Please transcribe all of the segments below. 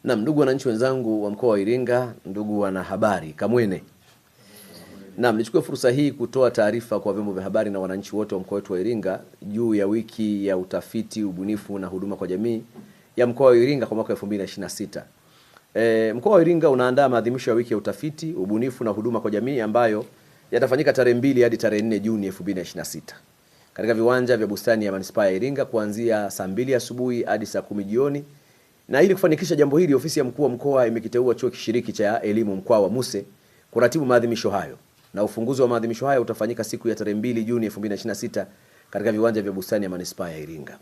Naam, ndugu wananchi wenzangu wa mkoa wa Iringa, ndugu wanahabari Kamwene. Naam, nichukue fursa hii kutoa taarifa kwa vyombo vya habari na wananchi wote wa mkoa wetu wa Iringa juu ya wiki ya utafiti, ubunifu na huduma kwa jamii ya mkoa wa Iringa kwa mwaka 2026. Mkoa wa Iringa unaandaa maadhimisho ya wiki ya utafiti, ubunifu na huduma kwa jamii ambayo yatafanyika tarehe 2 hadi tarehe 4 Juni 2026. Katika viwanja vya bustani ya Manispaa ya Iringa kuanzia saa 2 asubuhi hadi saa 10 jioni. Na ili kufanikisha jambo hili, ofisi ya mkuu wa mkoa imekiteua chuo kishiriki cha elimu Mkwawa MUSE kuratibu maadhimisho hayo. Na ufunguzi wa maadhimisho hayo utafanyika siku ya tarehe 2 Juni 2026 katika viwanja vya bustani ya Manispaa ya Iringa.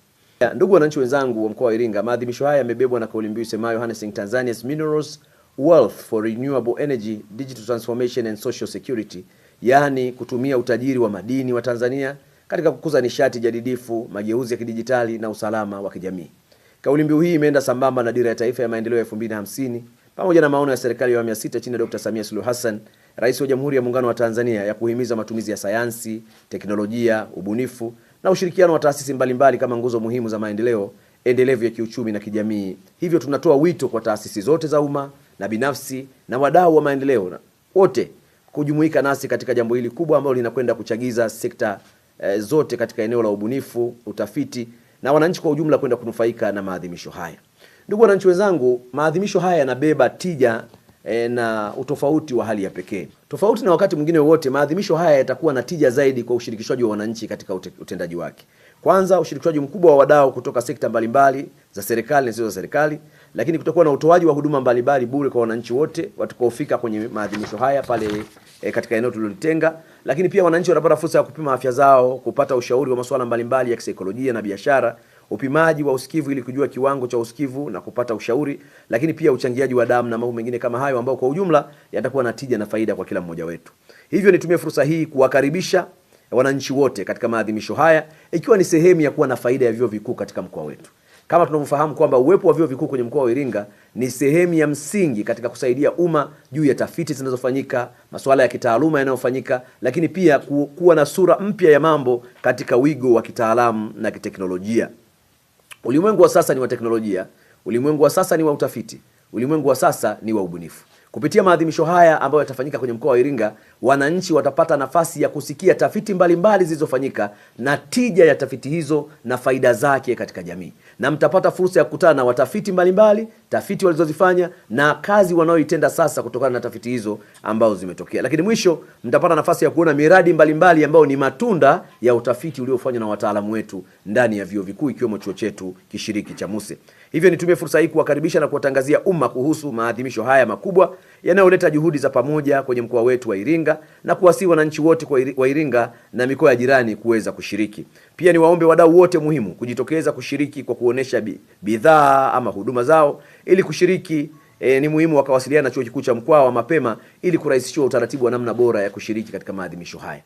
Ndugu wananchi wenzangu wa mkoa wa Iringa, maadhimisho haya yamebebwa na kauli mbiu isemayo Harnessing Tanzania's Minerals Wealth for Renewable Energy, Digital Transformation and Social Security, yaani kutumia utajiri wa madini wa Tanzania katika kukuza nishati jadidifu, mageuzi ya kidijitali na usalama wa kijamii. Kauli mbiu hii imeenda sambamba na Dira ya Taifa ya Maendeleo ya 2050 pamoja na maono ya serikali ya awamu ya 6 chini ya Dr. Samia Suluhu Hassan, Rais wa Jamhuri ya Muungano wa Tanzania, ya kuhimiza matumizi ya sayansi, teknolojia, ubunifu na ushirikiano wa taasisi mbalimbali kama nguzo muhimu za maendeleo endelevu ya kiuchumi na kijamii. Hivyo tunatoa wito kwa taasisi zote za umma na binafsi na wadau wa maendeleo wote kujumuika nasi katika jambo hili kubwa ambalo linakwenda kuchagiza sekta zote katika eneo la ubunifu, utafiti na wananchi kwa ujumla kwenda kunufaika na maadhimisho haya. Ndugu wananchi wenzangu, maadhimisho haya yanabeba tija na utofauti wa hali ya pekee. Tofauti na wakati mwingine wote, maadhimisho haya yatakuwa na tija zaidi kwa ushirikishwaji wa wananchi katika utendaji wake. Kwanza, ushirikishwaji mkubwa wa wadau kutoka sekta mbalimbali za serikali na zisizo za serikali, lakini kutakuwa na utoaji wa huduma mbalimbali bure kwa wananchi wote watakaofika kwenye maadhimisho haya pale katika eneo tulilolitenga. Lakini pia wananchi wanapata fursa ya kupima afya zao, kupata ushauri wa masuala mbalimbali ya kisaikolojia na biashara, upimaji wa usikivu ili kujua kiwango cha usikivu na kupata ushauri, lakini pia uchangiaji wa damu na mambo mengine kama hayo ambao kwa ujumla yatakuwa na tija na faida kwa kila mmoja wetu. Hivyo nitumie fursa hii kuwakaribisha wananchi wote katika maadhimisho haya, ikiwa ni sehemu ya kuwa na faida ya vyuo vikuu katika mkoa wetu. Kama tunavyofahamu kwamba uwepo wa vyuo vikuu kwenye mkoa wa Iringa ni sehemu ya msingi katika kusaidia umma juu ya tafiti zinazofanyika, masuala ya kitaaluma yanayofanyika, lakini pia kuwa na sura mpya ya mambo katika wigo wa kitaalamu na kiteknolojia. Ulimwengu wa sasa ni wa teknolojia, ulimwengu wa sasa ni wa utafiti, ulimwengu wa sasa ni wa ubunifu. Kupitia maadhimisho haya ambayo yatafanyika kwenye mkoa wa Iringa, wananchi watapata nafasi ya kusikia tafiti mbalimbali zilizofanyika na tija ya tafiti hizo na faida zake katika jamii. Na mtapata fursa ya kukutana na watafiti mbalimbali, tafiti walizozifanya na kazi wanaoitenda sasa kutokana na tafiti hizo ambazo zimetokea. Lakini mwisho, mtapata nafasi ya kuona miradi mbalimbali ambayo ni matunda ya utafiti uliofanywa na wataalamu wetu ndani ya vyuo vikuu ikiwemo chuo chetu kishiriki cha MUSE. Hivyo nitumie fursa hii kuwakaribisha na kuwatangazia umma kuhusu maadhimisho haya makubwa yanayoleta juhudi za pamoja kwenye mkoa wetu wa Iringa na kuwasihi wananchi wote wa Iringa na mikoa ya jirani kuweza kushiriki. Pia niwaombe wadau wote muhimu kujitokeza kushiriki kwa kuonesha bidhaa ama huduma zao. Ili kushiriki ni muhimu wakawasiliana na Chuo Kikuu cha Mkwawa mapema ili kurahisishiwa utaratibu wa namna bora ya kushiriki katika maadhimisho haya.